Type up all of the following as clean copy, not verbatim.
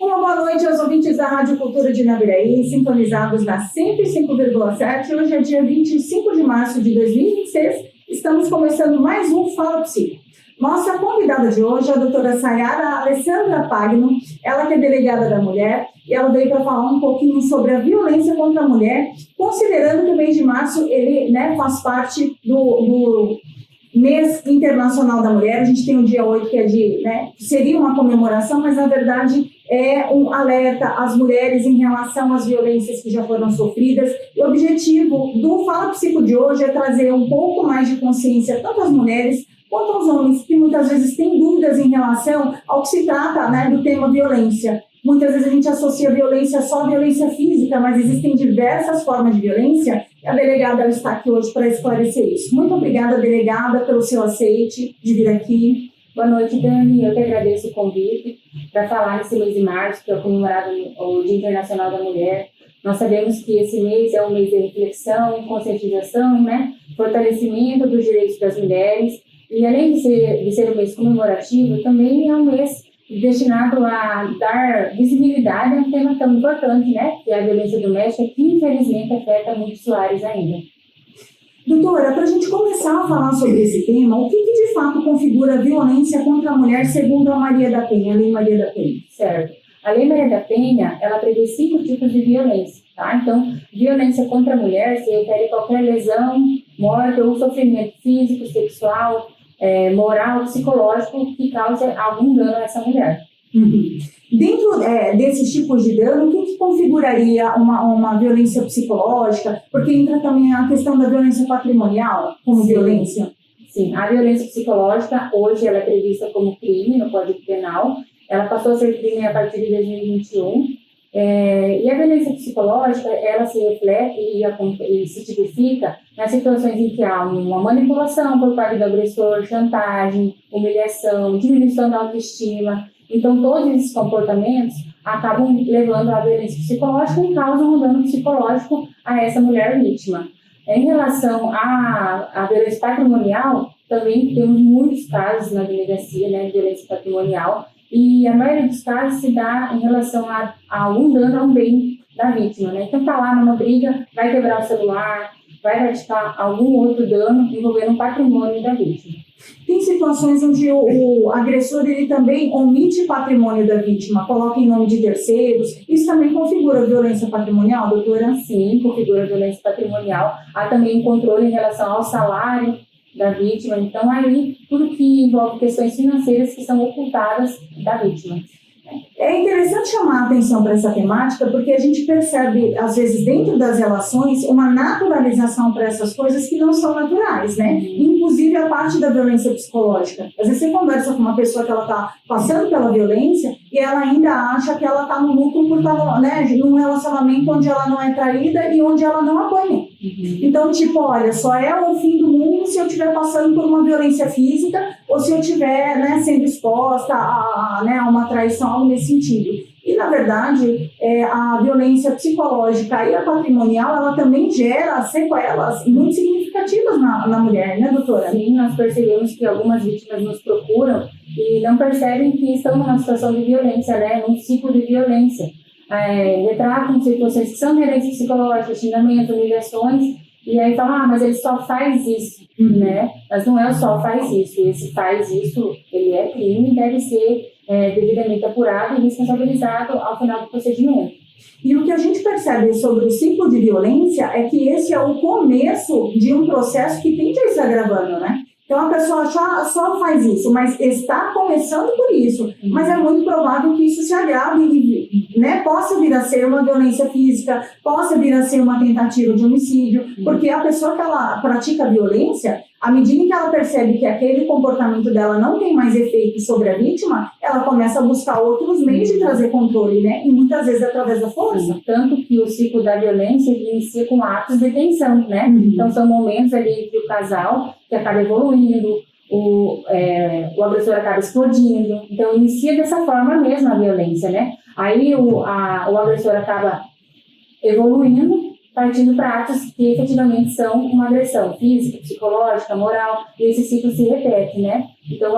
Uma boa noite aos ouvintes da Rádio Cultura de Naviraí, sintonizados na 105,7. Hoje é dia 25 de março de 2026. Estamos começando mais um Fala Psi. Nossa convidada de hoje é a doutora Sayara Alessandra Pagno, ela que é delegada da mulher, e ela veio para falar um pouquinho sobre a violência contra a mulher, considerando que o mês de março ele, faz parte do mês internacional da mulher. A gente tem o dia 8, que é que seria uma comemoração, mas na verdade é um alerta às mulheres em relação às violências que já foram sofridas. E o objetivo do Fala Psico de hoje é trazer um pouco mais de consciência tanto às mulheres quanto aos homens, que muitas vezes têm dúvidas em relação ao que se trata do tema violência. Muitas vezes a gente associa violência só à violência física, mas existem diversas formas de violência. A delegada está aqui hoje para esclarecer isso. Muito obrigada, delegada, pelo seu aceite de vir aqui. Boa noite, Dani. Eu que agradeço o convite para falar nesse mês de março, que é comemorado o Dia Internacional da Mulher. Nós sabemos que esse mês é um mês de reflexão, conscientização, fortalecimento dos direitos das mulheres. E além de ser um mês comemorativo, também é um mês destinado a dar visibilidade a um tema tão importante, que é a violência doméstica, que infelizmente afeta muitos lares ainda. Doutora, para a gente começar a falar sobre esse tema, o que de fato configura a violência contra a mulher segundo a Maria da Penha, a Lei Maria da Penha? Certo. A Lei Maria da Penha, ela prevê 5 tipos de violência, tá? Então, violência contra a mulher se refere a qualquer lesão, morte ou sofrimento físico, sexual, moral, psicológico que cause algum dano a essa mulher. Uhum. Dentro desses tipos de dano, o que configuraria uma violência psicológica? Porque entra também a questão da violência patrimonial como violência. Sim, a violência psicológica, hoje, ela é prevista como crime no Código Penal. Ela passou a ser crime a partir de 2021. E a violência psicológica, ela se reflete e se tipifica nas situações em que há uma manipulação por parte do agressor, chantagem, humilhação, diminuição da autoestima. Então, todos esses comportamentos acabam levando à violência psicológica e causam um dano psicológico a essa mulher vítima. Em relação à violência patrimonial, também temos muitos casos na delegacia, de violência patrimonial, e a maioria dos casos se dá em relação a algum dano a um bem da vítima, Então, está lá numa briga, vai quebrar o celular, vai praticar algum outro dano envolvendo um patrimônio da vítima. Tem situações onde o agressor ele também omite patrimônio da vítima, coloca em nome de terceiros. Isso também configura violência patrimonial, doutora? Sim, configura violência patrimonial. Há também controle em relação ao salário da vítima. Então, aí, tudo que envolve questões financeiras que são ocultadas da vítima. É interessante chamar a atenção para essa temática, porque a gente percebe, às vezes, dentro das relações, uma naturalização para essas coisas que não são naturais, Inclusive a parte da violência psicológica. Às vezes você conversa com uma pessoa que ela está passando pela violência e ela ainda acha que ela está no lucro por estar, num relacionamento onde ela não é traída e onde ela não apanha. Então, olha, só é o fim do mundo se eu estiver passando por uma violência física ou se eu estiver, sendo exposta a uma traição, algo nesse sentido. E, na verdade, a violência psicológica e a patrimonial, ela também gera sequelas muito significativas na mulher, doutora? Sim, nós percebemos que algumas vítimas nos procuram e não percebem que estão numa situação de violência, num ciclo de violência. Retratam situações que são violências psicológicas, xingamentos, humilhações, e aí falam, mas ele só faz isso, Mas não é o só faz isso, esse faz isso, ele é crime e deve ser devidamente apurado e responsabilizado ao final do procedimento. E o que a gente percebe sobre o ciclo de violência é que esse é o começo de um processo que tende a ir se agravando, Então a pessoa só faz isso, mas está começando por isso. Mas é muito provável que isso se agrave e possa vir a ser uma violência física, possa vir a ser uma tentativa de homicídio, porque a pessoa que ela pratica violência, à medida que ela percebe que aquele comportamento dela não tem mais efeito sobre a vítima, ela começa a buscar outros meios de trazer controle, E muitas vezes através da força. Tanto que o ciclo da violência inicia com atos de tensão, Então são momentos ali entre o casal que acaba evoluindo, o agressor acaba explodindo. Então inicia dessa forma mesmo a violência, Aí o agressor acaba evoluindo partindo para atos que efetivamente são uma agressão física, psicológica, moral, e esse ciclo se repete, né? Então,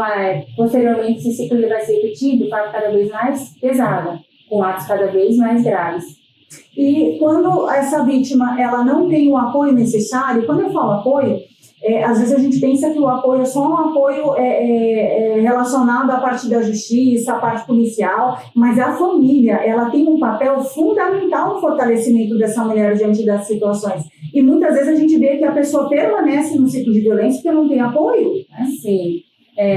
posteriormente, esse ciclo ele vai ser repetido, para cada vez mais pesada, com atos cada vez mais graves. E quando essa vítima ela não tem o apoio necessário, quando eu falo apoio, às vezes a gente pensa que o apoio é só um apoio relacionado à parte da justiça, à parte policial, mas a família ela tem um papel fundamental no fortalecimento dessa mulher diante das situações. E muitas vezes a gente vê que a pessoa permanece no ciclo de violência porque não tem apoio. Né? Sim.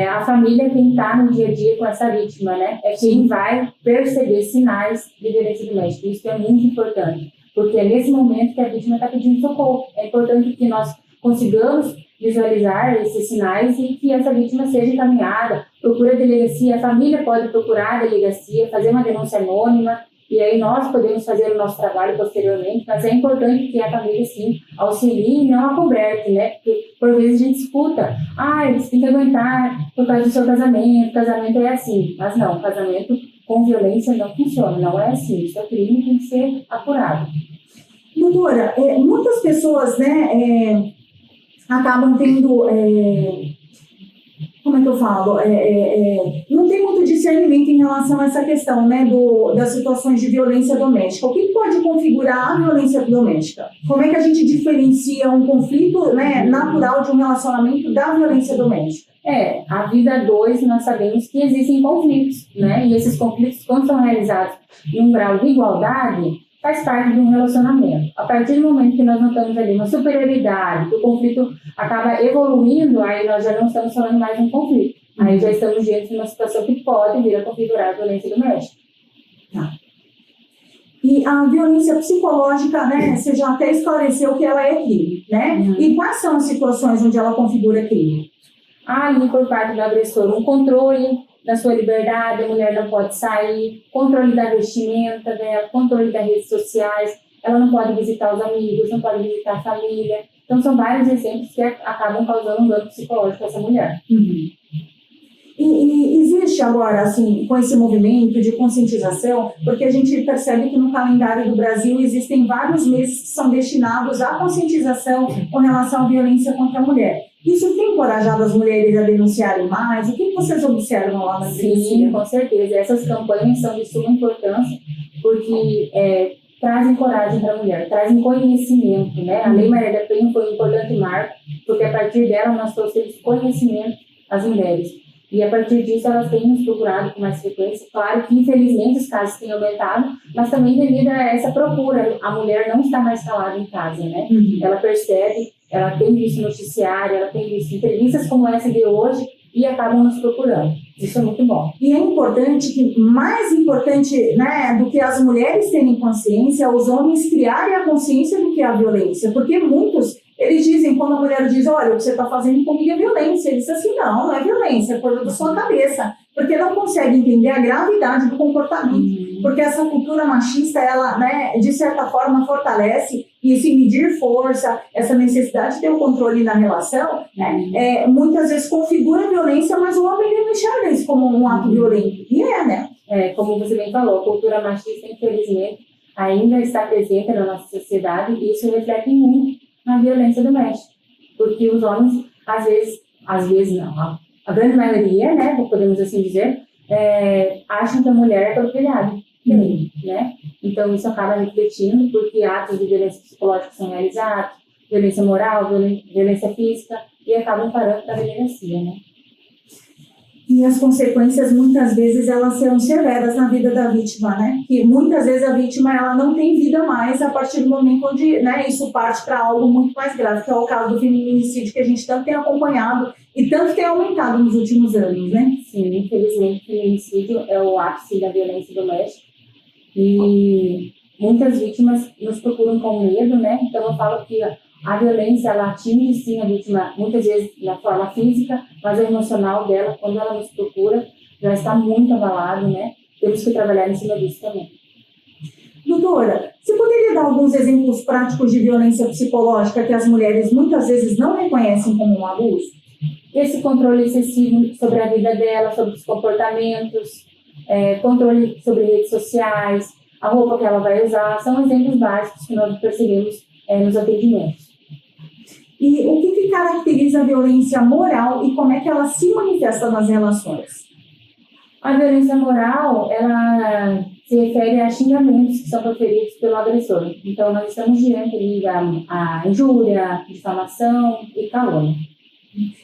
A família é quem está no dia a dia com essa vítima, né? É quem vai perceber sinais de violência doméstica. Isso é muito importante, porque é nesse momento que a vítima está pedindo socorro. É importante que nós consigamos visualizar esses sinais e que essa vítima seja encaminhada, procure a delegacia. A família pode procurar a delegacia, fazer uma denúncia anônima, e aí nós podemos fazer o nosso trabalho posteriormente, mas é importante que a família, sim, auxilie e não acoberte, né? Porque, por vezes, a gente escuta, você tem que aguentar por causa do seu casamento é assim. Mas não, casamento com violência não funciona, não é assim. O seu crime tem que ser apurado. Doutora, muitas pessoas, né, acabam tendo... como é que eu falo? Não tem muito discernimento em relação a essa questão, né, das situações de violência doméstica. O que pode configurar a violência doméstica? Como é que a gente diferencia um conflito, né, natural de um relacionamento da violência doméstica? A vida a dois, nós sabemos que existem conflitos, né, e esses conflitos, quando são realizados em um grau de igualdade, faz parte de um relacionamento. A partir do momento que nós notamos ali uma superioridade, que o conflito acaba evoluindo, aí nós já não estamos falando mais de um conflito. Aí já estamos diante de uma situação que pode vir a configurar a violência doméstica. Tá. E a violência psicológica, né, você já até esclareceu que ela é crime, né? E quais são as situações onde ela configura crime? Ali, por parte do agressor, um controle da sua liberdade, a mulher não pode sair, controle da vestimenta dela, controle das redes sociais, ela não pode visitar os amigos, não pode visitar a família. Então, são vários exemplos que acabam causando um dano psicológico a essa mulher. E existe agora, assim, com esse movimento de conscientização, porque a gente percebe que no calendário do Brasil existem vários meses que são destinados à conscientização com relação à violência contra a mulher. Isso tem encorajado as mulheres a denunciarem mais? O que vocês observam lá na delegacia? Sim, com certeza. Essas campanhas são de suma importância, porque trazem coragem para a mulher, trazem conhecimento, né? A Lei Maria da Penha foi um importante marco, porque a partir dela nós trouxemos conhecimento às mulheres. E a partir disso elas têm nos procurado com mais frequência. Claro que infelizmente os casos têm aumentado, mas também devido a essa procura, a mulher não está mais calada em casa, né? Ela percebe, ela tem visto noticiário, ela tem visto entrevistas como essa de hoje e acabam nos procurando. Isso é muito bom. E é importante que, mais importante, né, do que as mulheres terem consciência, os homens criarem a consciência do que é a violência, porque muitos, eles dizem, quando a mulher diz, olha, o que você está fazendo comigo é violência, eles dizem assim, não é violência, é coisa da sua cabeça, porque não consegue entender a gravidade do comportamento, porque essa cultura machista, ela, né, de certa forma, fortalece e se medir força, essa necessidade de ter o controle na relação, né, muitas vezes configura a violência, mas o homem não enxerga isso como um ato violento, e né? Como você bem falou, a cultura machista, infelizmente, ainda está presente na nossa sociedade e isso reflete muito na violência doméstica, porque os homens, às vezes não, a grande maioria, né, podemos assim dizer, acham que a mulher é propriedade dele, né? Então isso acaba refletindo, porque atos de violência psicológica são realizados, violência moral, violência física, e acabam parando para a delegacia, né? E as consequências, muitas vezes, elas serão severas na vida da vítima, né? Que muitas vezes a vítima, ela não tem vida mais a partir do momento onde, né, isso parte para algo muito mais grave, que é o caso do feminicídio, que a gente tanto tem acompanhado e tanto tem aumentado nos últimos anos, né? Sim, infelizmente, o feminicídio é o ápice da violência doméstica e muitas vítimas nos procuram com medo, né? Então, eu falo que a violência, ela atinge sim a vítima, muitas vezes na forma física, mas a emocional dela, quando ela nos procura, já está muito abalado, né? Temos que trabalhar em cima disso também. Doutora, você poderia dar alguns exemplos práticos de violência psicológica que as mulheres muitas vezes não reconhecem como um abuso? Esse controle excessivo sobre a vida dela, sobre os comportamentos, controle sobre redes sociais, a roupa que ela vai usar, são exemplos básicos que nós percebemos nos atendimentos. E o que caracteriza a violência moral e como é que ela se manifesta nas relações? A violência moral, ela se refere a xingamentos que são proferidos pelo agressor. Então, nós estamos diante ali da injúria, difamação e calúnia.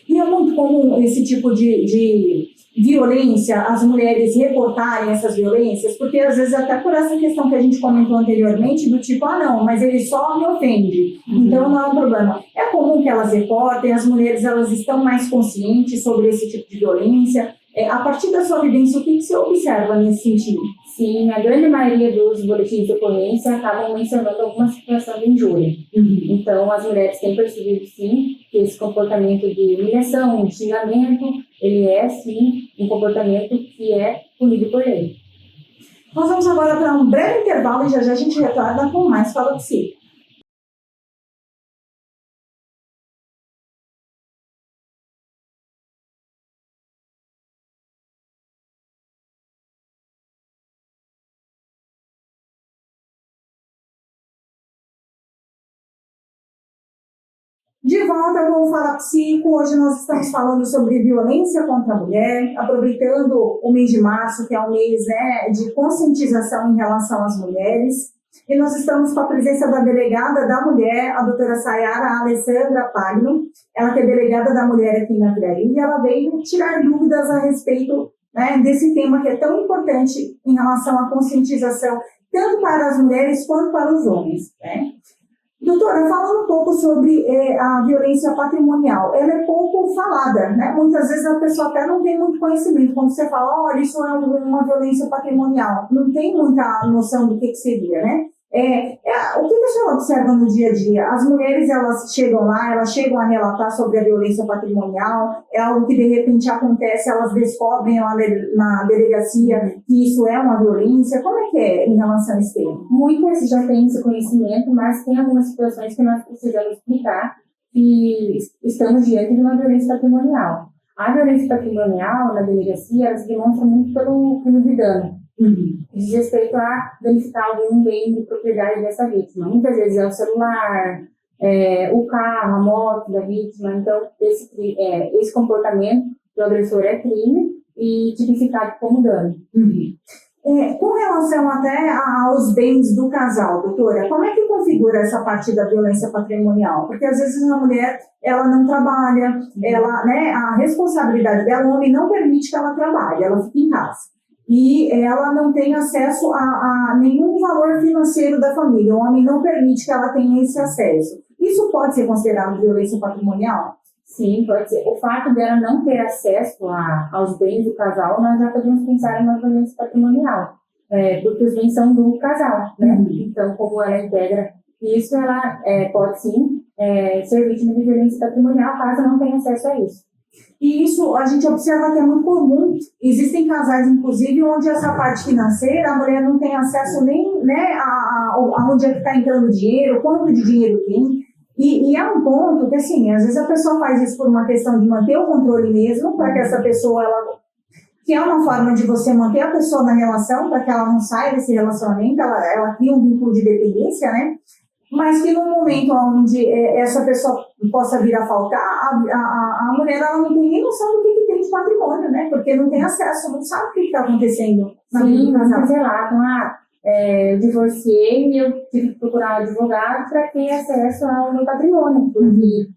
E é muito comum esse tipo de violência, as mulheres reportarem essas violências, porque às vezes até por essa questão que a gente comentou anteriormente, do tipo, não, mas ele só me ofende, então não é um problema. É comum que elas reportem, as mulheres elas estão mais conscientes sobre esse tipo de violência. A partir da sua vivência, o que você observa nesse sentido? Sim, a grande maioria dos boletins de ocorrência acabam mencionando alguma situação de injúria. Então, as mulheres têm percebido, sim, que esse comportamento de humilhação, de xingamento, ele é, sim, um comportamento que é punido por lei. Nós vamos agora para um breve intervalo e já a gente retorna com mais Fala Psi. De volta com o Fala Psico. Hoje nós estamos falando sobre violência contra a mulher, aproveitando o mês de março, que é um mês, né, de conscientização em relação às mulheres. E nós estamos com a presença da delegada da mulher, a doutora Sayara Alessandra Pagno. Ela que é delegada da mulher aqui na Piraí, e ela veio tirar dúvidas a respeito, né, desse tema que é tão importante em relação à conscientização, tanto para as mulheres quanto para os homens, né? Doutora, falando um pouco sobre a violência patrimonial, ela é pouco falada, né? Muitas vezes a pessoa até não tem muito conhecimento. Quando você fala, olha, isso é uma violência patrimonial, não tem muita noção do que seria, né? O que a senhora observa no dia a dia? As mulheres, elas chegam lá, elas chegam a relatar sobre a violência patrimonial, é algo que de repente acontece, elas descobrem lá na delegacia que isso é uma violência. Como é que é em relação a esse tema? Muitas já têm esse conhecimento, mas tem algumas situações que nós precisamos explicar e estamos diante de uma violência patrimonial. A violência patrimonial na delegacia, ela se demonstra muito pelo crime de dano. Diz respeito a danificar algum bem de propriedade dessa vítima. Muitas vezes é o celular, o carro, a moto da vítima. Então, esse comportamento do agressor é crime e tipificado como dano. Com relação até aos bens do casal, doutora, como é que configura essa parte da violência patrimonial? Porque às vezes a mulher, ela não trabalha, ela, né, a responsabilidade dela, o homem não permite que ela trabalhe, ela fica em casa. E ela não tem acesso a nenhum valor financeiro da família. O homem não permite que ela tenha esse acesso. Isso pode ser considerado violência patrimonial? Sim, pode ser. O fato dela não ter acesso aos bens do casal, nós já podemos pensar em uma violência patrimonial. Porque os bens são do casal, né? Então, como ela integra isso, ela pode sim ser vítima de violência patrimonial caso não tenha acesso a isso. E isso a gente observa que é muito comum. Existem casais, inclusive, onde essa parte financeira, a mulher não tem acesso nem, né, a onde é que está entrando o dinheiro, quanto de dinheiro tem. E é um ponto que, assim, às vezes a pessoa faz isso por uma questão de manter o controle mesmo, para que essa pessoa, que é uma forma de você manter a pessoa na relação, para que ela não saia desse relacionamento, ela cria um vínculo de dependência, né? Mas que no momento onde essa pessoa possa vir a faltar, a mulher ela não tem nem noção do que tem de patrimônio, né? Porque não tem acesso, não sabe o que está acontecendo na vida do casal. Sim, relatam, eu divorciei e eu tive que procurar um advogado para ter acesso ao meu patrimônio, porque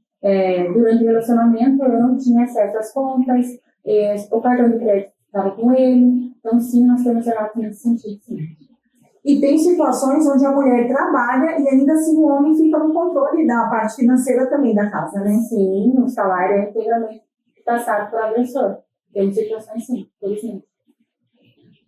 durante o relacionamento eu não tinha acesso às contas, o cartão de crédito estava com ele, então sim, nós temos relatos nesse sentido, sim. E tem situações onde a mulher trabalha e ainda assim o homem fica no controle da parte financeira também da casa, né? Sim, o salário é integralmente passado pelo agressor. Tem situações sim, felizmente.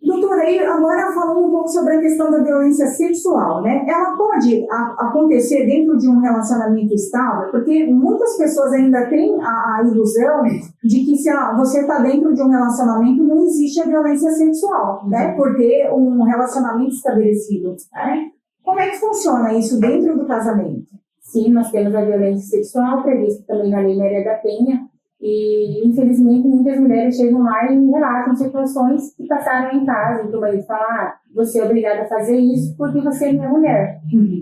Doutora, aí agora falando um pouco sobre a questão da violência sexual, né? Ela pode acontecer dentro de um relacionamento estável, porque muitas pessoas ainda têm a ilusão de que se você está dentro de um relacionamento não existe a violência sexual, né? Por ter um relacionamento estabelecido, né? Como é que funciona isso dentro do casamento? Sim, nós temos a violência sexual prevista também na Lei Maria da Penha, E, infelizmente, muitas mulheres chegam lá e relatam situações que passaram em casa, em que o marido fala, você é obrigada a fazer isso porque você não é mulher.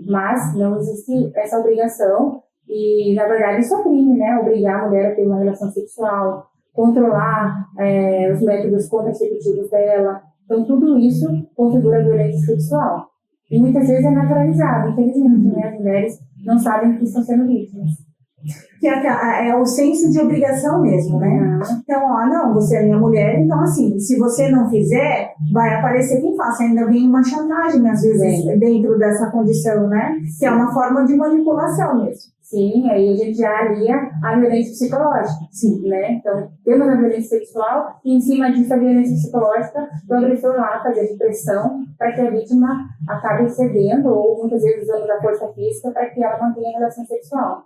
Mas não existe essa obrigação e, na verdade, isso é crime, né? Obrigar a mulher a ter uma relação sexual, controlar os métodos contraceptivos dela. Então, tudo isso configura violência sexual. E muitas vezes é naturalizado, infelizmente, né? As mulheres não sabem que estão sendo vítimas. Que é o senso de obrigação mesmo, né? Então, não, você é minha mulher, então assim, se você não fizer, vai aparecer quem faça. Ainda vem uma chantagem, às vezes, dentro dessa condição, né? Que é uma forma de manipulação mesmo. Sim, aí a gente já alia a violência psicológica, né? Então, temos a violência sexual e, em cima disso, a violência psicológica, o agressor lá fazer pressão para que a vítima acabe cedendo ou, muitas vezes, usando a força física para que ela mantenha a relação sexual.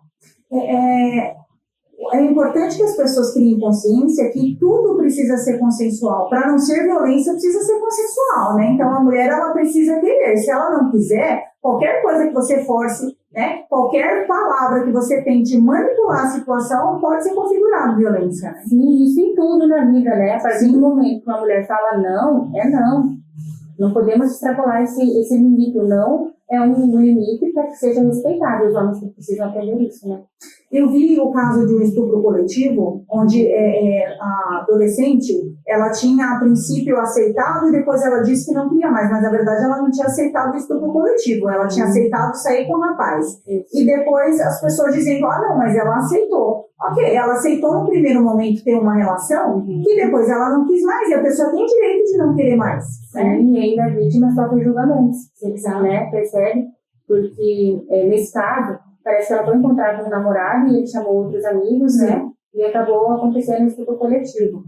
É importante que as pessoas criem consciência que tudo precisa ser consensual. Para não ser violência, precisa ser consensual, né? Então, a mulher, ela precisa querer. Se ela não quiser, qualquer coisa que você force, né? Qualquer palavra que você tente manipular a situação pode ser configurado violência. Né? Sim, isso em tudo na vida, né? A partir do momento que uma mulher fala não, é não. Não podemos extrapolar esse limite. O não é um limite para que seja respeitado. Os homens precisam aprender isso, né? Eu vi o caso de um estupro coletivo, onde a adolescente, ela tinha a princípio aceitado e depois ela disse que não queria mais, mas na verdade ela não tinha aceitado o estupro coletivo, ela tinha aceitado sair com o rapaz. E depois as pessoas dizendo, não, mas ela aceitou. Ok, ela aceitou no primeiro momento ter uma relação e depois ela não quis mais, e a pessoa tem direito de não querer mais. Né? E ainda a vítima sofre julgamentos, né? Percebe? Porque nesse caso, parece que ela foi encontrar com um namorado e ele chamou outros amigos, né? E acabou acontecendo um estupro coletivo.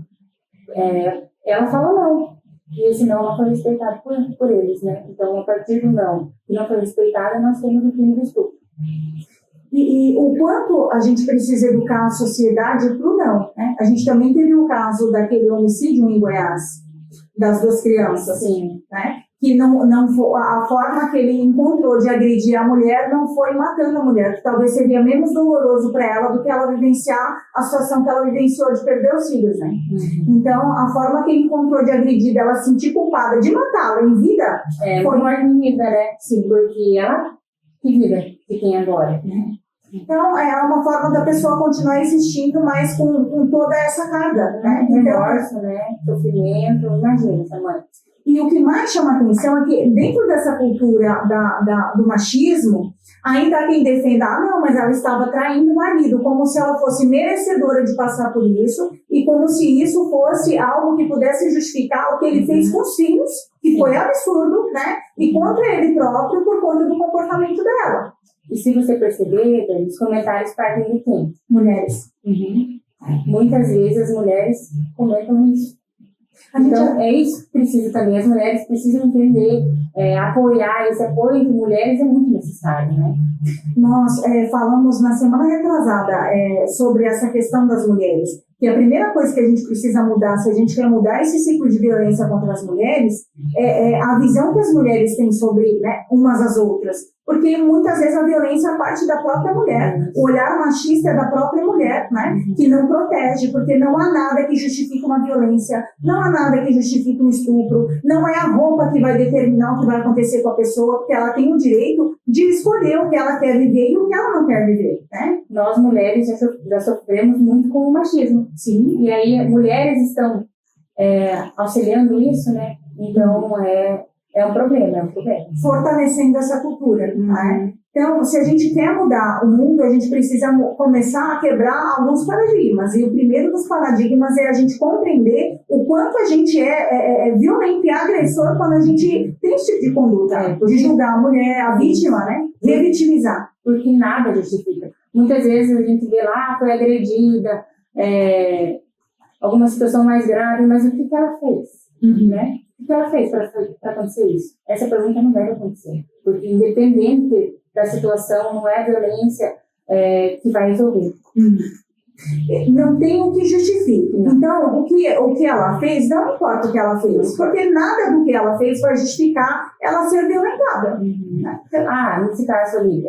Ela falou não. E esse não foi respeitado por eles, né? Então, a partir do não que não foi respeitado, nós temos o crime do estupro. E o quanto a gente precisa educar a sociedade para o não, né? A gente também teve o caso daquele homicídio em Goiás, das 2 crianças. Sim. Né? Que não foi, a forma que ele encontrou de agredir a mulher não foi matando a mulher, que talvez seria menos doloroso para ela do que ela vivenciar a situação que ela vivenciou de perder os filhos, né? Então, a forma que ele encontrou de agredir, dela se sentir culpada de matá-la em vida, foi uma vida, né? Sim, porque ela, que vida que tem agora? Então, é uma forma da pessoa continuar existindo, mas com toda essa carga, né? Remorso, né? Sofrimento, imagina essa mãe. E o que mais chama atenção é que dentro dessa cultura do machismo, ainda há quem defenda, não, mas ela estava traindo o marido, como se ela fosse merecedora de passar por isso, e como se isso fosse algo que pudesse justificar o que ele fez com os filhos, que foi absurdo, né? E contra ele próprio por conta do comportamento dela. E se você perceber, os comentários partem de quem? Mulheres. Muitas vezes as mulheres comentam isso. Então, é isso que precisa também. As mulheres precisam entender, apoiar. Esse apoio de mulheres é muito necessário, né? Nós falamos na semana retrasada sobre essa questão das mulheres. Que a primeira coisa que a gente precisa mudar, se a gente quer mudar esse ciclo de violência contra as mulheres, é a visão que as mulheres têm sobre, né, umas às outras. Porque muitas vezes a violência parte da própria mulher. O olhar machista é da própria mulher, né? Que não protege, porque não há nada que justifique uma violência, não há nada que justifique um estupro, não é a roupa que vai determinar o que vai acontecer com a pessoa, porque ela tem o direito de escolher o que ela quer viver e o que ela não quer viver, né? Nós, mulheres, já sofremos muito com o machismo. Sim. E aí, mulheres estão auxiliando isso, né? Então, é um problema. Fortalecendo essa cultura, né? Então, se a gente quer mudar o mundo, a gente precisa começar a quebrar alguns paradigmas. E o primeiro dos paradigmas é a gente compreender o quanto a gente é violento e agressor quando a gente tem esse tipo de conduta, de julgar a mulher, a vítima, né? Revitimizar. Porque nada justifica. Muitas vezes a gente vê lá, foi agredida, alguma situação mais grave, mas o que ela fez? Né? O que ela fez para acontecer isso? Essa pergunta não deve acontecer. Porque independente da situação, não é a violência que vai resolver. Não tem o que justifique. Então, o que ela fez, não importa o que ela fez, porque nada do que ela fez vai justificar ela ser violentada. Nesse caso ali,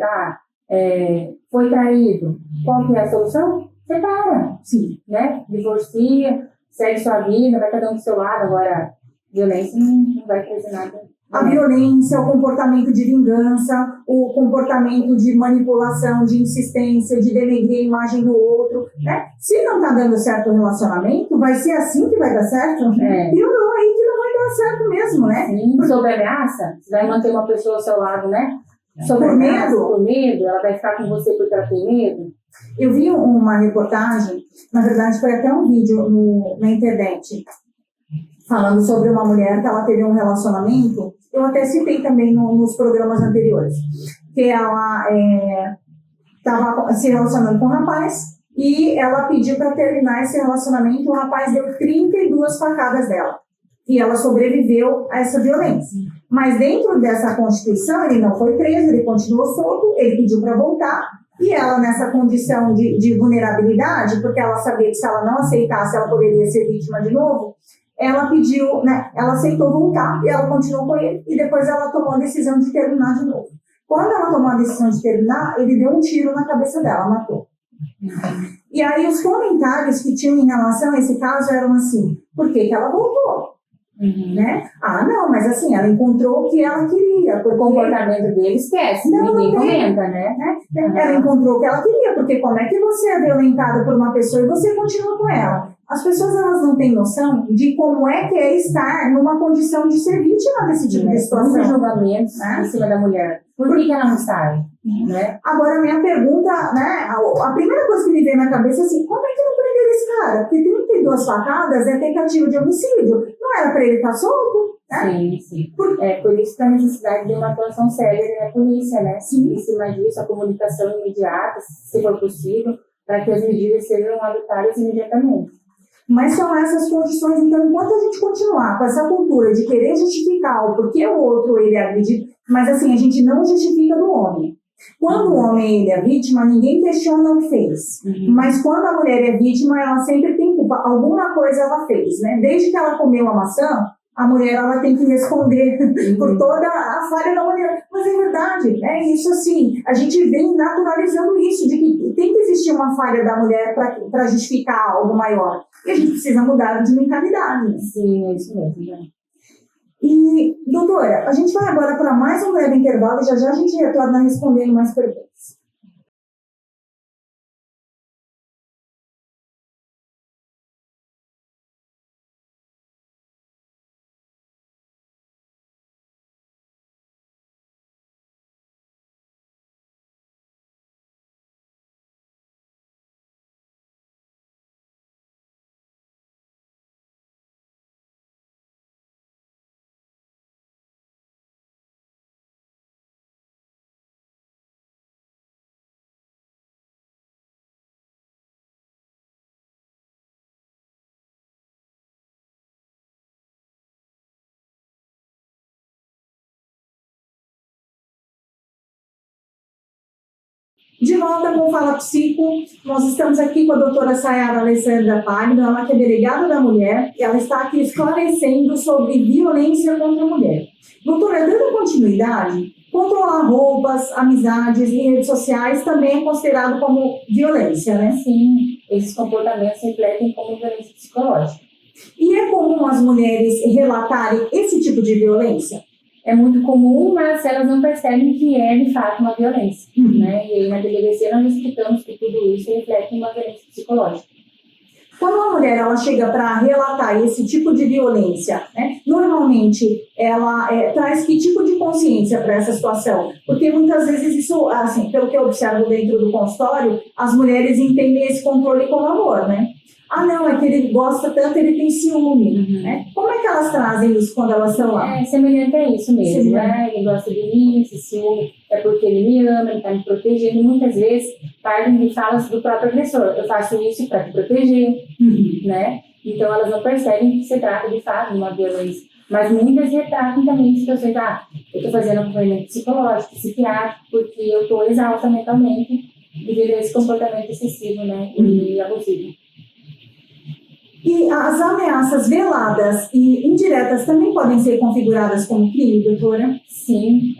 foi traído. Qual que é a solução? separa, Sim. né? Divorcia, segue sua vida, vai cada um do seu lado. Agora, violência não vai trazer nada. A violência, o comportamento de vingança, o comportamento de manipulação, de insistência, de denegrir a imagem do outro, né? Se não está dando certo o relacionamento, vai ser assim que vai dar certo? Piorou aí que não vai dar certo mesmo, né? Sim, sob ameaça, você vai manter uma pessoa ao seu lado, né? Sob ameaça, por medo, ela vai ficar com você porque ela tem medo. Eu vi uma reportagem, na verdade foi até um vídeo na internet, falando sobre uma mulher que ela teve um relacionamento, eu até citei também nos programas anteriores, que ela estava se relacionando com um rapaz e ela pediu para terminar esse relacionamento, o rapaz deu 32 facadas dela e ela sobreviveu a essa violência. Mas dentro dessa Constituição ele não foi preso, ele continuou solto, ele pediu para voltar e ela nessa condição de vulnerabilidade, porque ela sabia que se ela não aceitasse ela poderia ser vítima de novo, ela pediu, né, ela aceitou voltar e ela continuou com ele e depois ela tomou a decisão de terminar de novo. Quando ela tomou a decisão de terminar, ele deu um tiro na cabeça dela, matou. E aí os comentários que tinham em relação a esse caso eram assim, por que ela voltou? Né? Ah, não, mas assim, ela encontrou o que ela queria. O comportamento dele esquece, ninguém comenta, né? Ela encontrou o que ela queria, porque como é que você é violentada por uma pessoa e você continua com ela? As pessoas elas não têm noção de como é que é estar numa condição de ser vítima desse tipo de situação. Muitos julgamentos em cima da mulher. Por que ela não sai? Né? Agora, a minha pergunta, né, a primeira coisa que me veio na cabeça é assim, como é que não prenderam esse cara? Porque 32 facadas é tentativa de homicídio. Não era para ele estar solto? Né? Sim. Por isso que a necessidade de uma atuação séria da polícia, né? Sim. Em cima disso, a comunicação imediata, se for possível, para que as medidas sejam adotadas imediatamente. Mas são essas condições, então, enquanto a gente continuar com essa cultura de querer justificar o porquê o outro ele é agredido, mas assim, a gente não justifica do homem. Quando o homem ele é vítima, ninguém questiona o que fez. Mas quando a mulher é vítima, ela sempre tem culpa. Alguma coisa ela fez, né? Desde que ela comeu a maçã, a mulher ela tem que responder por toda a falha da mulher. Mas é verdade, é isso assim. A gente vem naturalizando isso, de que tem que existir uma falha da mulher para justificar algo maior. E a gente precisa mudar de mentalidade. Né? Sim, é isso mesmo. Né? E, doutora, a gente vai agora para mais um breve intervalo e já a gente retorna respondendo mais perguntas. De volta com o Fala Psico, nós estamos aqui com a doutora Sayara Alessandra Pagno, ela que é delegada da mulher, e ela está aqui esclarecendo sobre violência contra a mulher. Doutora, dando continuidade, controlar roupas, amizades e redes sociais também é considerado como violência, né? Sim, esses comportamentos se refletem como violência psicológica. E é comum as mulheres relatarem esse tipo de violência? É muito comum, mas elas não percebem que é, de fato, uma violência. Né? E aí, na delegacia, nós explicamos que tudo isso reflete uma violência psicológica. Quando uma mulher ela chega para relatar esse tipo de violência, né, normalmente ela traz que tipo de consciência para essa situação? Porque muitas vezes isso, assim, pelo que eu observo dentro do consultório, as mulheres entendem esse controle como amor, né? Ah, não, é que ele gosta tanto, ele tem ciúme, né? Como é que elas trazem isso quando elas estão lá? É semelhante a isso mesmo, né? Ele gosta de mim, esse ciúme é porque ele me ama, ele está me protegendo. Muitas vezes partem de falas do próprio agressor. Eu faço isso para te proteger, né? Então elas não percebem que se trata de fato de uma violência. Mas muitas retratam também situações, eu estou fazendo acompanhamento psicológico, psiquiátrico, porque eu estou exausta mentalmente devido a esse comportamento excessivo, né? E abusivo. E as ameaças veladas e indiretas também podem ser configuradas como crime, doutora? Sim,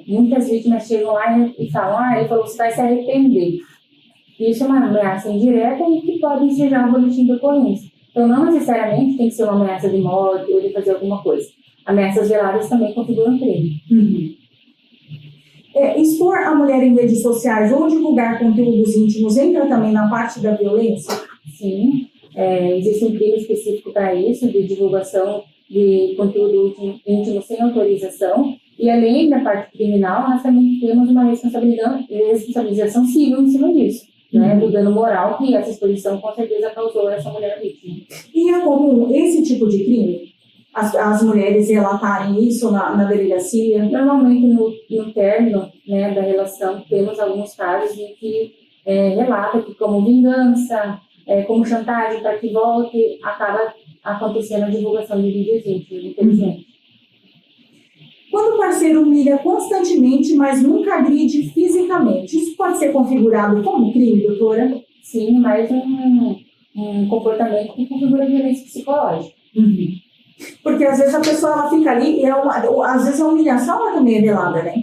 muitas vítimas chegam lá e falam, ele falou que você vai se arrepender. Isso é uma ameaça indireta e que pode ensejar um boletim de ocorrência. Então, não necessariamente tem que ser uma ameaça de morte ou de fazer alguma coisa. Ameaças veladas também configuram crime. Expor a mulher em redes sociais ou divulgar conteúdos íntimos entra também na parte da violência? Sim, existe um crime específico para isso, de divulgação de conteúdo íntimo sem autorização. E além da parte criminal, nós também temos uma responsabilização civil em cima disso, né, do dano moral que essa exposição com certeza causou a essa mulher vítima. E é comum esse tipo de crime? As mulheres relatarem isso na delegacia? Normalmente, no término, né, da relação, temos alguns casos em que relata que, como vingança, como chantagem para que volte, acaba acontecendo a divulgação de vídeos íntimos, infelizmente. Quando o parceiro humilha constantemente, mas nunca agride fisicamente, isso pode ser configurado como crime, doutora? Sim, mais um comportamento que configura violência psicológica. Porque às vezes a pessoa ela fica ali e às vezes a humilhação ela também é velada, né?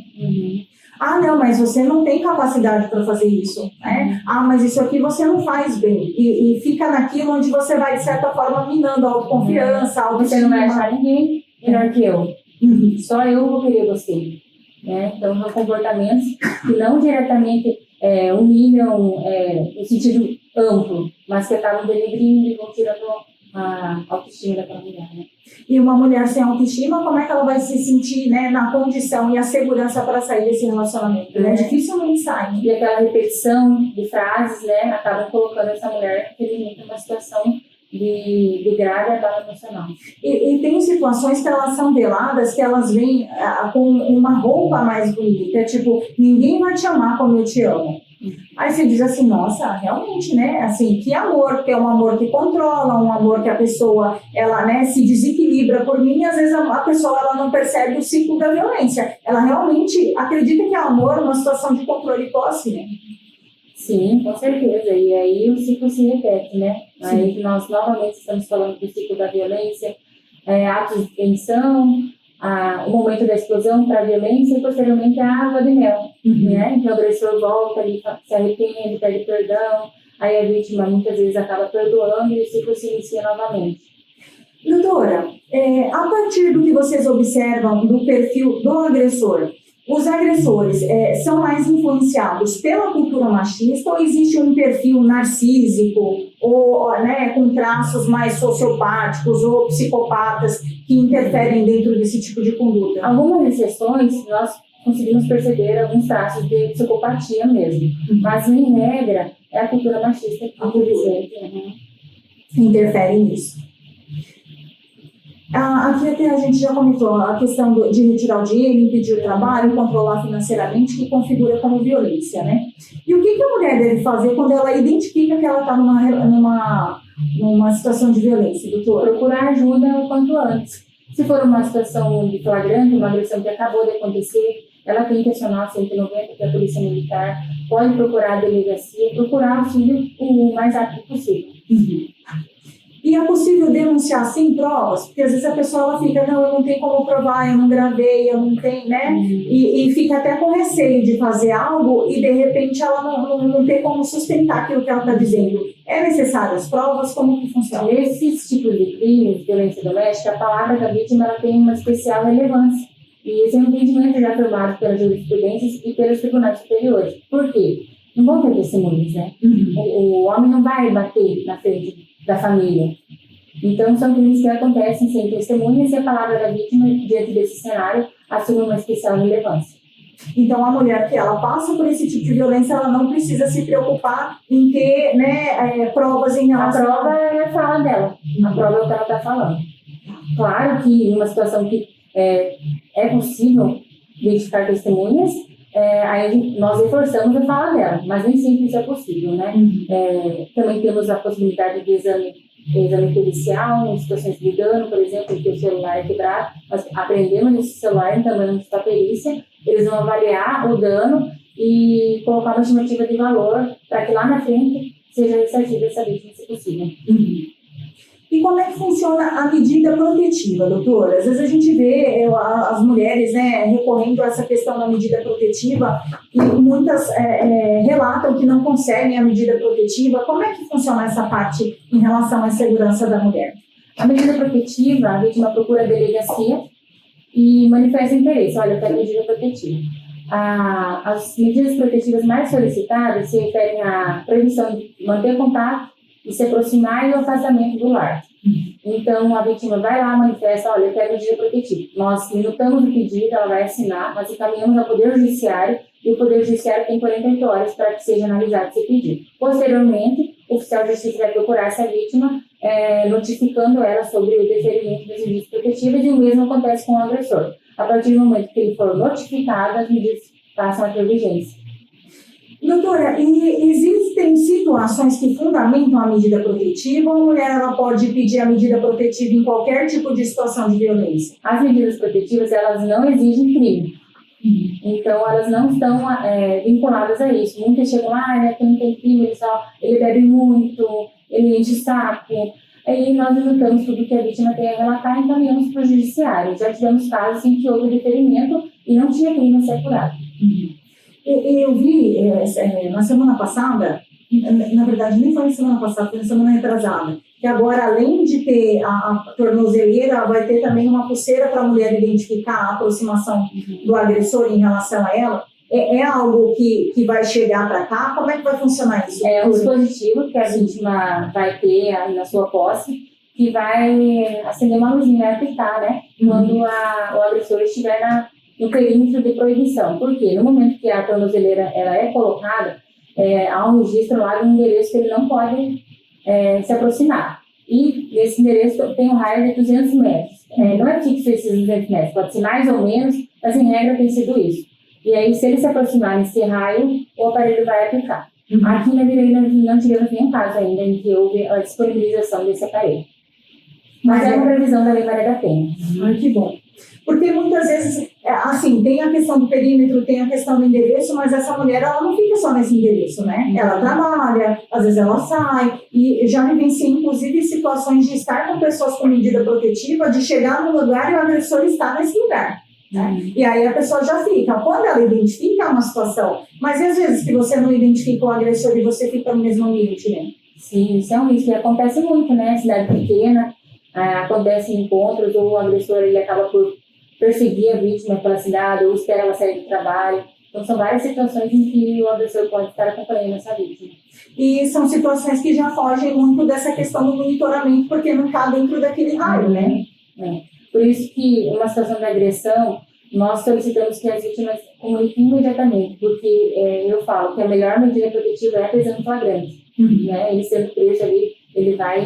Ah, não, mas você não tem capacidade para fazer isso, né? Ah, mas isso aqui você não faz bem. E fica naquilo onde você vai, de certa forma, minando a autoconfiança, a autoestima. Você não vai achar ninguém melhor que eu. Só eu vou querer você. Né? Então, são comportamentos que não diretamente humilham no sentido amplo, mas que acabam denegrindo e vão tirando a autoestima daquela mulher. Né? E uma mulher sem autoestima, como é que ela vai se sentir, né, na condição e a segurança para sair desse relacionamento? Né? Dificilmente sai. Né? E aquela repetição de frases, né, acabam colocando essa mulher, infelizmente, numa situação de grave abalo emocional. E tem situações que elas são veladas, que elas vêm com uma roupa mais bonita, tipo, ninguém vai te amar como eu te amo. Aí você diz assim, nossa, realmente, né, assim, que amor, porque é um amor que controla, um amor que a pessoa, ela, né, se desequilibra por mim, e às vezes a pessoa, ela não percebe o ciclo da violência, ela realmente acredita que é amor, uma situação de controle e posse, né? Sim, com certeza, e aí o ciclo se repete, né? Aí nós novamente estamos falando do ciclo da violência, atos de tensão, o momento da explosão para a violência e posteriormente a água de mel, né? Então o agressor volta, ele se arrepende, pede perdão, aí a vítima muitas vezes acaba perdoando e o ciclo se inicia novamente. Doutora, a partir do que vocês observam do perfil do agressor, os agressores são mais influenciados pela cultura machista ou existe um perfil narcísico ou, né, com traços mais sociopáticos ou psicopatas que interferem dentro desse tipo de conduta? Algumas exceções nós conseguimos perceber alguns traços de psicopatia mesmo, mas em regra é a cultura machista que interfere nisso. Aqui até a gente já comentou a questão de retirar o dinheiro, impedir o trabalho, controlar financeiramente, que configura como violência, né? E o que a mulher deve fazer quando ela identifica que ela está numa situação de violência, doutora? Procurar ajuda o quanto antes. Se for uma situação de flagrante, uma agressão que acabou de acontecer, ela tem que acionar o 190, que é a Polícia Militar, pode procurar a delegacia, procurar auxílio o mais rápido possível. E é possível denunciar sem provas? Porque às vezes a pessoa ela fica, não, eu não tenho como provar, eu não gravei, eu não tenho, né? E fica até com receio de fazer algo e de repente ela não tem como sustentar aquilo que ela está dizendo. É necessário as provas? Como que funciona? Esses tipos de crimes de violência doméstica, a palavra da vítima ela tem uma especial relevância. E esse é um entendimento já formado pelas jurisprudências e pelos tribunais superiores. Por quê? Não vão ter testemunhas, né? O homem não vai bater na frente da família. Então, são crimes que acontecem sem testemunhas e a palavra da vítima, diante desse cenário, assume uma especial relevância. Então, a mulher que ela passa por esse tipo de violência, ela não precisa se preocupar em ter, né, provas em relação... A prova é a fala dela. A prova é o que ela está falando. Claro que em uma situação que é possível identificar testemunhas, aí nós reforçamos a fala dela, mas nem sempre isso é possível, né? Também temos a possibilidade de exame pericial, em situações de dano, por exemplo, que o celular é quebrado, nós aprendemos esse celular, então vamos para a perícia, eles vão avaliar o dano e colocar uma estimativa de valor para que lá na frente seja ressarcida essa vítima, se possível. E E como é que funciona a medida protetiva, doutora? Às vezes a gente vê as mulheres, né, recorrendo a essa questão da medida protetiva e muitas relatam que não conseguem a medida protetiva. Como é que funciona essa parte em relação à segurança da mulher? A medida protetiva, a vítima procura a delegacia e manifesta interesse. Olha, eu quero medida protetiva. As medidas protetivas mais solicitadas se referem à proibição de manter contato, de se aproximar e o afastamento do lar. Então, a vítima vai lá, manifesta, olha, eu quero medida protetiva. Nós minutamos o pedido, ela vai assinar, nós encaminhamos ao Poder Judiciário e o Poder Judiciário tem 48 horas para que seja analisado esse pedido. Posteriormente, o oficial de justiça vai procurar essa vítima, notificando ela sobre o deferimento das medidas protetivas e o mesmo acontece com o agressor. A partir do momento que ele for notificado, as medidas passam a ter vigência. Doutora, e existem situações que fundamentam a medida protetiva ou a mulher ela pode pedir a medida protetiva em qualquer tipo de situação de violência? As medidas protetivas, elas não exigem crime. Então, elas não estão vinculadas a isso. Muitas chegam lá, né, que não tem crime, ele bebe muito, ele enche o saco. Aí nós anotamos tudo que a vítima tem a relatar e encaminhamos para o judiciário. Já tivemos casos em que houve deferimento e não tinha crime a ser apurado. Eu vi na semana passada, na verdade nem foi na semana passada, foi na semana retrasada, que agora além de ter a tornozeleira, vai ter também uma pulseira para a mulher identificar a aproximação do agressor em relação a ela. É algo que vai chegar para cá? Como é que vai funcionar isso? É um dispositivo que a vítima vai ter aí na sua posse, que vai acender uma luzinha, vai apitar, né? Quando o agressor estiver no perímetro de proibição. Por quê? No momento que a tornozeleira ela é colocada, há um registro lá de um endereço que ele não pode se aproximar. E nesse endereço tem um raio de 200 metros. Não é fixo esses 200 metros, pode ser mais ou menos, mas em regra tem sido isso. E aí, se ele se aproximar nesse raio, o aparelho vai aplicar. Aqui na Virei não tivemos nenhum caso ainda em que houve a disponibilização desse aparelho. Mas é uma previsão da Lei Maria da Penha. Que bom. Porque muitas vezes, assim, tem a questão do perímetro, tem a questão do endereço, mas essa mulher, ela não fica só nesse endereço, né? Ela trabalha, às vezes ela sai, e já vivenciei, inclusive, situações de estar com pessoas com medida protetiva, de chegar no lugar e o agressor está nesse lugar. Né? E aí a pessoa já fica. Quando ela identifica uma situação, mas às vezes que você não identifica o agressor e você fica no mesmo ambiente, né? Sim, isso é um risco que acontece muito, né? Cidade pequena, acontecem encontros, ou o agressor ele acaba por perseguir a vítima pela cidade, ou espera ela sair do trabalho. Então são várias situações em que o agressor pode estar acompanhando essa vítima. E são situações que já fogem muito dessa questão do monitoramento, porque não está dentro daquele raio, né? Por isso que, numa situação de agressão, nós solicitamos que as vítimas comuniquem imediatamente, porque eu falo que a melhor medida protetiva é a prisão em flagrante. Né? Ele sendo preso ali, ele vai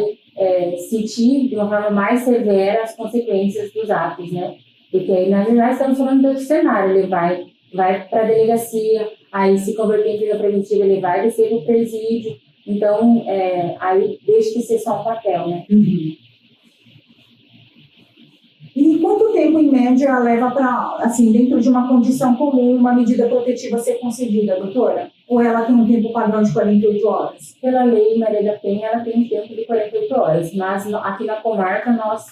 sentir de uma forma mais severa as consequências dos atos, né? Porque aí nós já estamos falando do outro cenário, ele vai para a delegacia, aí se converter em prisão preventiva, ele vai descer para o presídio, então aí deixa de ser só um papel, né? E quanto tempo, em média, leva para, assim, dentro de uma condição comum, uma medida protetiva ser concedida, doutora? Ou ela tem um tempo padrão de 48 horas? Pela Lei Maria da Penha, ela tem um tempo de 48 horas, mas aqui na comarca nós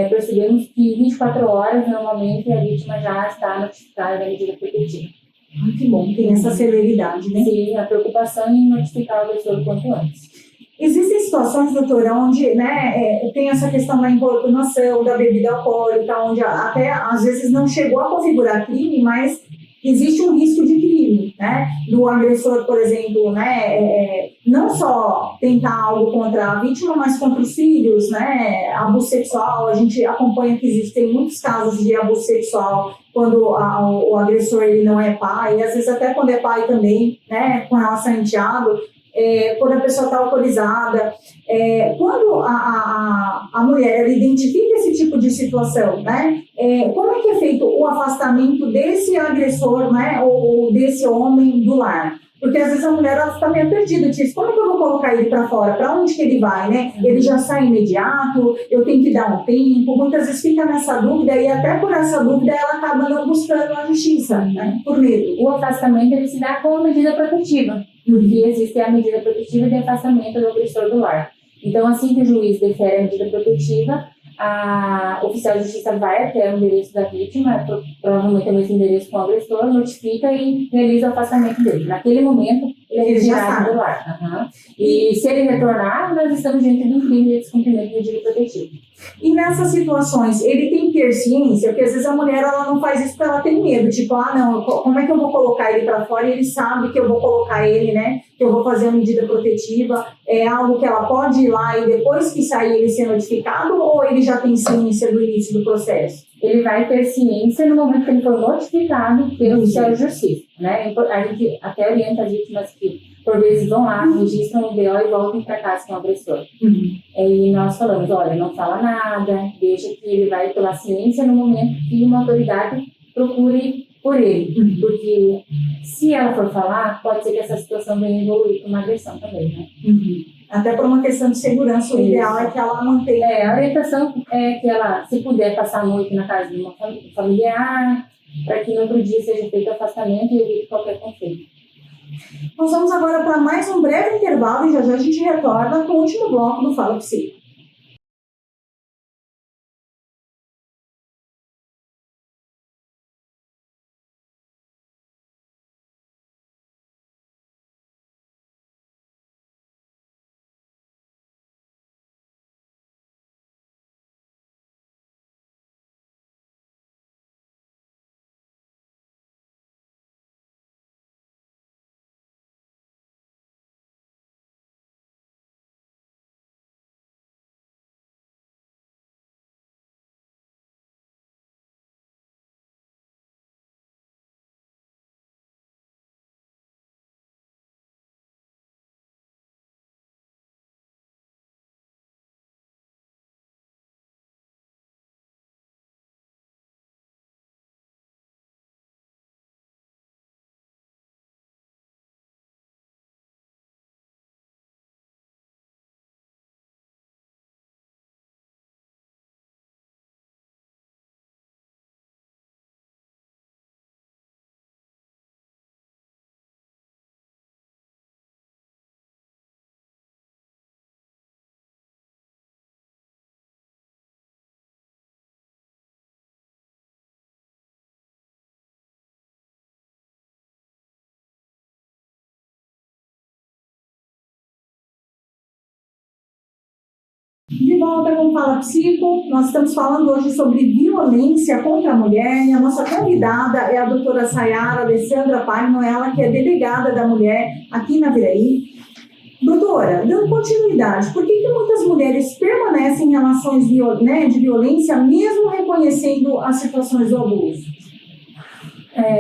percebemos que 24 horas, normalmente, a vítima já está notificada da medida protetiva. Que bom, tem essa celeridade, né? Sim, a preocupação em notificar o agressor o quanto antes. Existem situações, doutora, onde tem essa questão da importunação, da bebida alcoólica, onde até às vezes não chegou a configurar crime, mas existe um risco de crime, né? Do agressor, por exemplo, né? Não só tentar algo contra a vítima, mas contra os filhos, né? Abuso sexual, a gente acompanha que existem muitos casos de abuso sexual quando o agressor ele não é pai, e às vezes até quando é pai também, né? Com relação a enteado. Quando a pessoa está autorizada, quando a mulher ela identifica esse tipo de situação, né? Como é que é feito o afastamento desse agressor, né? Ou desse homem do lar? Porque às vezes a mulher ela fica meio perdida, diz, como é que eu vou colocar ele para fora? Para onde que ele vai, né? Ele já sai imediato, eu tenho que dar um tempo, muitas vezes fica nessa dúvida e até por essa dúvida ela acaba não buscando a justiça, né? Por medo. O afastamento ele se dá com a medida protetiva, porque existe a medida protetiva de afastamento do agressor do lar. Então, assim que o juiz defere a medida protetiva, a oficial de justiça vai até o endereço da vítima, provavelmente é o mesmo endereço com o agressor, notifica e realiza o afastamento dele. Naquele momento, ele é retirado do lar. E se ele retornar, nós estamos diante de um crime de descumprimento de medida protetiva. E nessas situações, ele tem que ter ciência, porque às vezes a mulher ela não faz isso porque ela tem medo, tipo, não, como é que eu vou colocar ele para fora? E ele sabe que eu vou colocar ele, né, que eu vou fazer a medida protetiva, é algo que ela pode ir lá e depois que sair ele ser notificado, ou ele já tem ciência do início do processo? Ele vai ter ciência no momento que ele for notificado pelo oficial de justiça, né? A gente até orienta as vítimas que, por vezes, vão lá, registram o BO e voltam para casa com o agressor. E nós falamos, olha, não fala nada, deixa que ele vai tomar ciência no momento que uma autoridade procure por ele. Porque se ela for falar, pode ser que essa situação venha evoluir com uma agressão também, né? Até por uma questão de segurança, o ideal é que ela mantenha. A orientação é que ela, se puder, passar a noite na casa de uma familiar, para que no outro dia seja feito o afastamento e evite qualquer conflito. Nós vamos agora para mais um breve intervalo e já a gente retorna com o último bloco do Fala Psi. De volta com o Fala Psico, nós estamos falando hoje sobre violência contra a mulher e a nossa convidada é a doutora Sayara Alessandra Pagno, ela que é delegada da mulher aqui na Viraí. Doutora, dando continuidade, por que muitas mulheres permanecem em relações de violência mesmo reconhecendo as situações do abuso?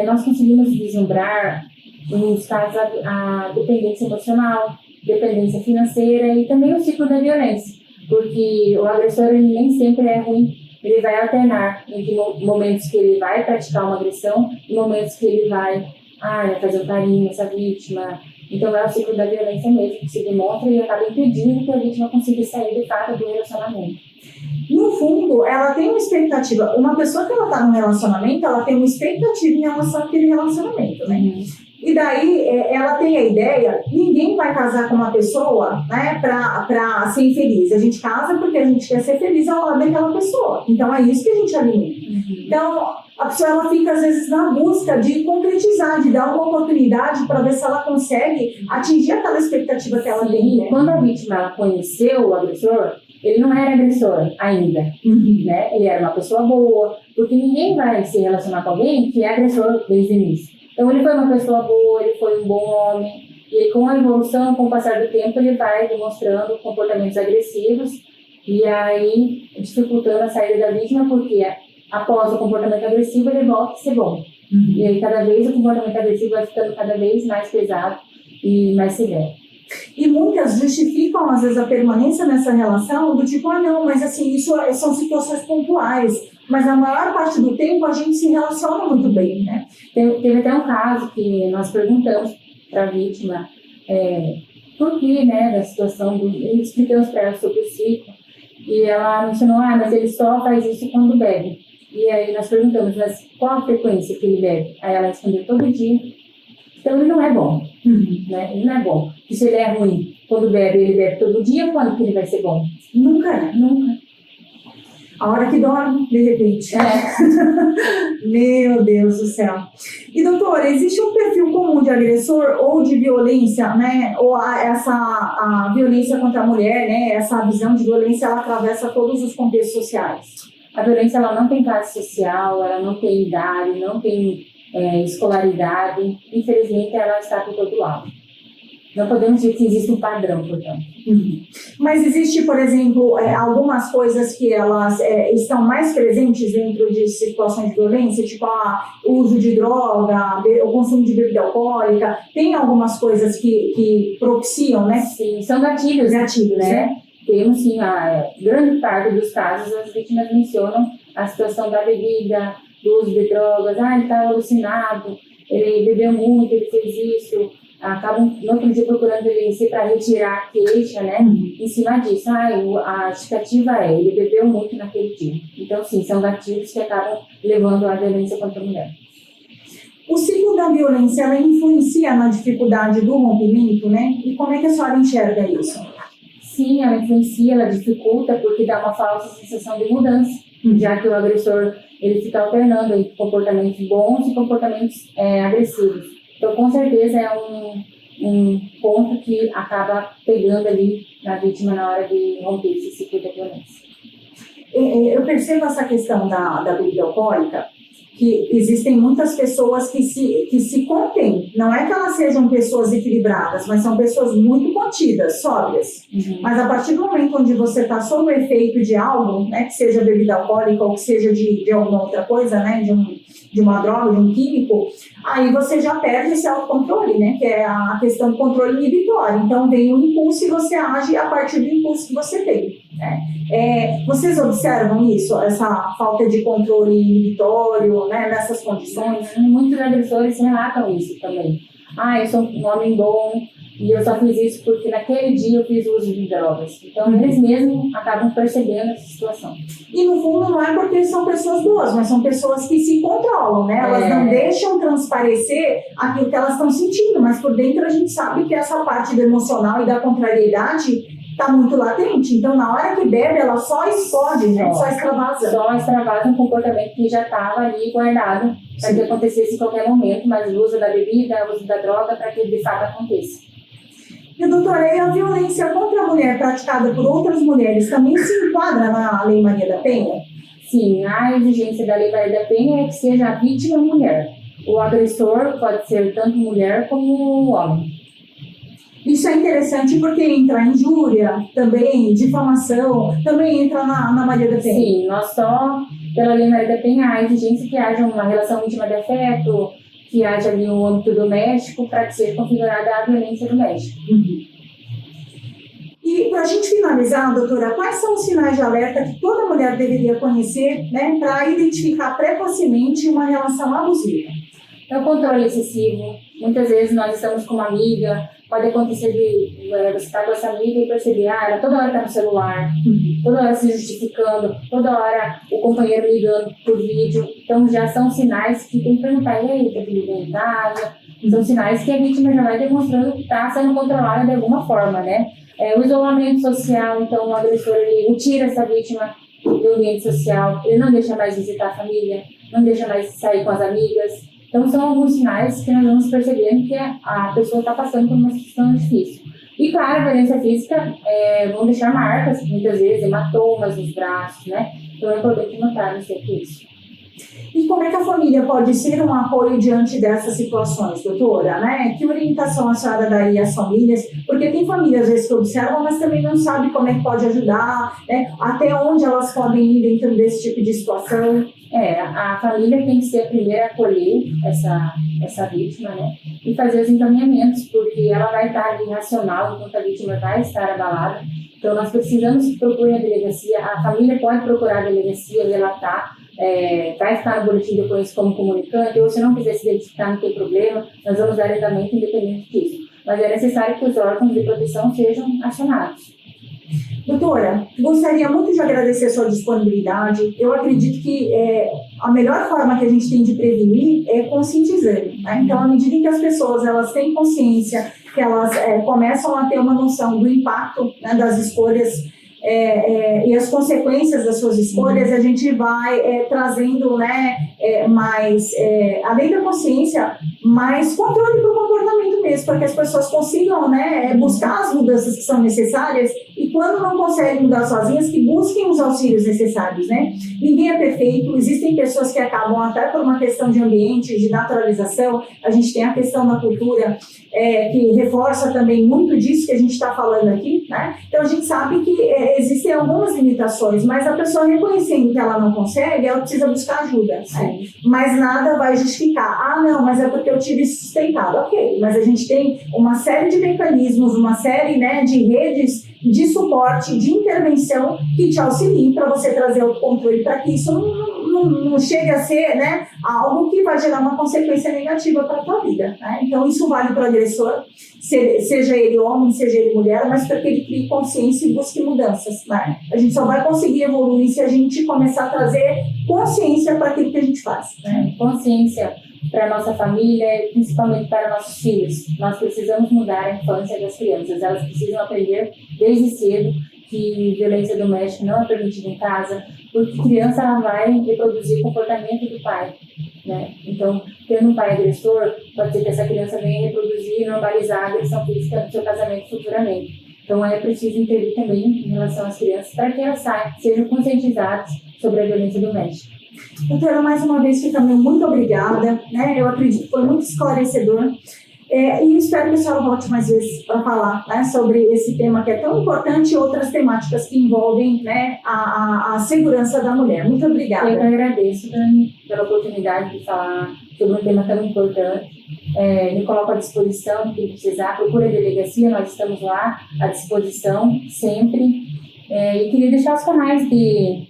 Nós conseguimos vislumbrar nos casos a dependência emocional, dependência financeira e também o ciclo da violência. Porque o agressor ele nem sempre é ruim, ele vai alternar entre momentos que ele vai praticar uma agressão e momentos que ele vai fazer um carinho nessa vítima. Então é o ciclo da violência mesmo que se demonstra e acaba impedindo que a vítima consiga sair de fato do relacionamento. No fundo, ela tem uma expectativa, uma pessoa que ela está num relacionamento, ela tem uma expectativa em relação àquele relacionamento, né? E daí ela tem a ideia, ninguém vai casar com uma pessoa, né, para ser infeliz. A gente casa porque a gente quer ser feliz ao lado daquela pessoa. Então é isso que a gente alimenta. Então a pessoa ela fica às vezes na busca de concretizar, de dar uma oportunidade para ver se ela consegue atingir aquela expectativa que ela tem. Né? Quando a vítima ela conheceu o agressor, ele não era agressor ainda, né? Ele era uma pessoa boa, porque ninguém vai se relacionar com alguém que é agressor desde o início. Então, ele foi uma pessoa boa, ele foi um bom homem, e com a evolução, com o passar do tempo, ele vai demonstrando comportamentos agressivos, e aí dificultando a saída da vítima, porque após o comportamento agressivo, ele volta a ser bom. E aí, cada vez, o comportamento agressivo vai ficando cada vez mais pesado e mais severo. E muitas justificam, às vezes, a permanência nessa relação do tipo, não, mas assim, isso são situações pontuais. Mas na maior parte do tempo a gente se relaciona muito bem, né? Teve até um caso que nós perguntamos para a vítima por que, né, da situação, explicamos para ela sobre o ciclo, e ela mencionou, mas ele só faz isso quando bebe. E aí nós perguntamos, mas qual a frequência que ele bebe? Aí ela respondeu, todo dia. Então ele não é bom, né? Ele não é bom. Isso ele é ruim. Quando bebe, ele bebe todo dia, quando que ele vai ser bom? Nunca é. Nunca. A hora que dorme, de repente. Meu Deus do céu. E, doutora, existe um perfil comum de agressor ou de violência, né? Ou a violência contra a mulher, né? Essa visão de violência, ela atravessa todos os contextos sociais. A violência, ela não tem classe social, ela não tem idade, não tem escolaridade. Infelizmente, ela está por todo lado. Não podemos dizer que existe um padrão, portanto. Mas existe, por exemplo, algumas coisas que elas estão mais presentes dentro de situações de violência, tipo o uso de droga, o consumo de bebida alcoólica. Tem algumas coisas que propiciam, né? Sim, são gatilhos. Gatilhos, né? Temos, sim, a grande parte dos casos, as vítimas mencionam a situação da bebida, do uso de drogas. Ele estava alucinado, ele bebeu muito, ele fez isso. Acabam no outro dia procurando violência para retirar a queixa, né? Em cima disso, a justificativa ele bebeu muito naquele dia. Então, sim, são gatilhos que acabam levando à violência contra a mulher. O ciclo da violência, ela influencia na dificuldade do rompimento, né? E como é que a senhora enxerga isso? Sim, ela influencia, ela dificulta, porque dá uma falsa sensação de mudança, já que o agressor ele fica alternando entre comportamentos bons e comportamentos agressivos. Então, com certeza, é um ponto que acaba pegando ali na vítima na hora de romper esse ciclo da violência. Eu percebo essa questão da bebida alcoólica, que existem muitas pessoas que se contêm. Não é que elas sejam pessoas equilibradas, mas são pessoas muito contidas, sóbrias. Mas a partir do momento onde você está sob o efeito de algo, né, que seja bebida alcoólica ou que seja de alguma outra coisa, né, de uma droga, de um químico, aí você já perde esse autocontrole, né, que é a questão do controle inibitório. Então vem o impulso e você age a partir do impulso que você tem, né? Vocês observam isso, essa falta de controle inibitório, né, nessas condições? Muitos agressores relatam isso também. Eu sou um homem bom e eu só fiz isso porque naquele dia eu fiz uso de drogas. Então eles mesmos acabam percebendo essa situação. E no fundo não é porque são pessoas boas, mas são pessoas que se controlam, né? Elas não deixam transparecer aquilo que elas estão sentindo, mas por dentro a gente sabe que essa parte do emocional e da contrariedade está muito latente. Então, na hora que bebe, ela só explode, né? Só extravasa. Só extravasa um comportamento que já estava ali guardado para que acontecesse em qualquer momento, mas o uso da bebida, o uso da droga para que de fato aconteça. E, doutora, e a violência contra a mulher praticada por outras mulheres também se enquadra na Lei Maria da Penha? Sim, a exigência da Lei Maria da Penha é que seja a vítima mulher. O agressor pode ser tanto mulher como homem. Isso é interessante porque entra injúria, também difamação, também entra na Maria da Penha. Sim, nós só, pela Lei Maria da Penha, a exigência que haja uma relação íntima de afeto, que haja ali um âmbito doméstico para que seja configurada a violência doméstica. E para a gente finalizar, doutora, quais são os sinais de alerta que toda mulher deveria conhecer, né, para identificar precocemente uma relação abusiva? É o controle excessivo. Muitas vezes nós estamos com uma amiga, pode acontecer de você estar com essa amiga e perceber, ela toda hora está no celular, toda hora se justificando, toda hora o companheiro ligando por vídeo. Então já são sinais que tem que perguntar, e aí, tá tudo bem em casa? São sinais que a vítima já vai demonstrando que está sendo controlada de alguma forma, né? O isolamento social, então o agressor ele tira essa vítima do ambiente social, ele não deixa mais visitar a família, não deixa mais sair com as amigas. Então, são alguns sinais que nós vamos percebendo que a pessoa está passando por uma situação difícil. E, claro, a violência física vão deixar marcas, muitas vezes, hematomas nos braços, né? Então, é importante notar sempre isso. E como é que a família pode ser um apoio diante dessas situações, doutora? Né? Que orientação a senhora daria às famílias? Porque tem famílias, às vezes, que observam, mas também não sabem como é que pode ajudar, né? Até onde elas podem ir dentro desse tipo de situação. A família tem que ser a primeira a acolher essa vítima, né? E fazer os encaminhamentos, porque ela vai estar ali racional enquanto a vítima vai estar abalada. Então, nós precisamos que procure a delegacia. A família pode procurar a delegacia, relatar. Vai ficar no boletim de ocorrência como comunicante, ou se não quiser se identificar, não tem problema, nós vamos dar andamento independente disso. Mas é necessário que os órgãos de proteção sejam acionados. Doutora, gostaria muito de agradecer a sua disponibilidade. Eu acredito que a melhor forma que a gente tem de prevenir é conscientizando, né? Então, à medida que as pessoas elas têm consciência, que elas começam a ter uma noção do impacto, né, das escolhas e as consequências das suas escolhas, a gente vai trazendo, né, mais, além da consciência, mais controle para o comportamento mesmo, para que as pessoas consigam, né, buscar as mudanças que são necessárias e quando não conseguem mudar sozinhas, que busquem os auxílios necessários, né? Ninguém é perfeito, existem pessoas que acabam até por uma questão de ambiente, de naturalização, a gente tem a questão da cultura, que reforça também muito disso que a gente está falando aqui, né? Então a gente sabe que existem algumas limitações, mas a pessoa reconhecendo que ela não consegue, ela precisa buscar ajuda, né? Mas nada vai justificar, não, mas é porque eu tive sustentado, ok, mas a gente tem uma série de mecanismos, uma série, né, de redes de suporte, de intervenção que te auxiliem para você trazer o controle para que isso não chegue a ser, né, algo que vai gerar uma consequência negativa para a tua vida, né? Então isso vale para o agressor, seja ele homem, seja ele mulher, mas para que ele crie consciência e busque mudanças, né? A gente só vai conseguir evoluir se a gente começar a trazer consciência para aquilo que a gente faz, né? Consciência para a nossa família e principalmente para nossos filhos. Nós precisamos mudar a infância das crianças. Elas precisam aprender desde cedo que violência doméstica não é permitida em casa, porque criança ela vai reproduzir o comportamento do pai, né? Então, tendo um pai agressor, pode ser que essa criança venha reproduzir e normalizar a agressão física no seu casamento futuramente. Então, é preciso intervir também em relação às crianças para que elas sejam conscientizadas sobre a violência doméstica. Doutora, mais uma vez, fica muito obrigada, né? Eu acredito que foi muito esclarecedor. E espero que a senhora volte mais vezes para falar, né, sobre esse tema que é tão importante e outras temáticas que envolvem, né, a segurança da mulher. Muito obrigada. Eu que agradeço, Dani, pela oportunidade de falar sobre um tema tão importante. Me coloco à disposição, quem precisar, procura a delegacia, nós estamos lá à disposição sempre. E queria deixar os canais de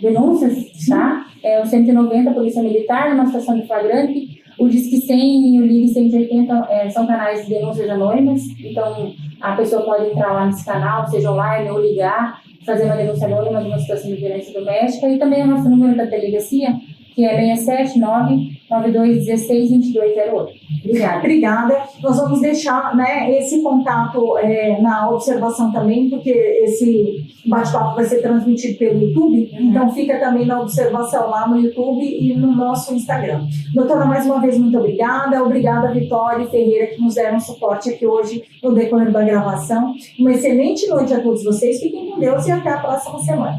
denúncias, tá? O 190, Polícia Militar, numa situação de flagrante. O Disque 100 e o Ligue 180 são canais de denúncias anônimas, então a pessoa pode entrar lá nesse canal, seja online ou ligar, fazer uma denúncia anônima de uma situação de violência doméstica, e também o nosso número da delegacia, que é 679-9216-2208. Obrigada. Obrigada. Nós vamos deixar, né, esse contato na observação também, porque esse bate-papo vai ser transmitido pelo YouTube, então fica também na observação lá no YouTube e no nosso Instagram. Doutora, mais uma vez, muito obrigada. Obrigada, Vitória e Ferreira, que nos deram suporte aqui hoje no decorrer da gravação. Uma excelente noite a todos vocês. Fiquem com Deus e até a próxima semana.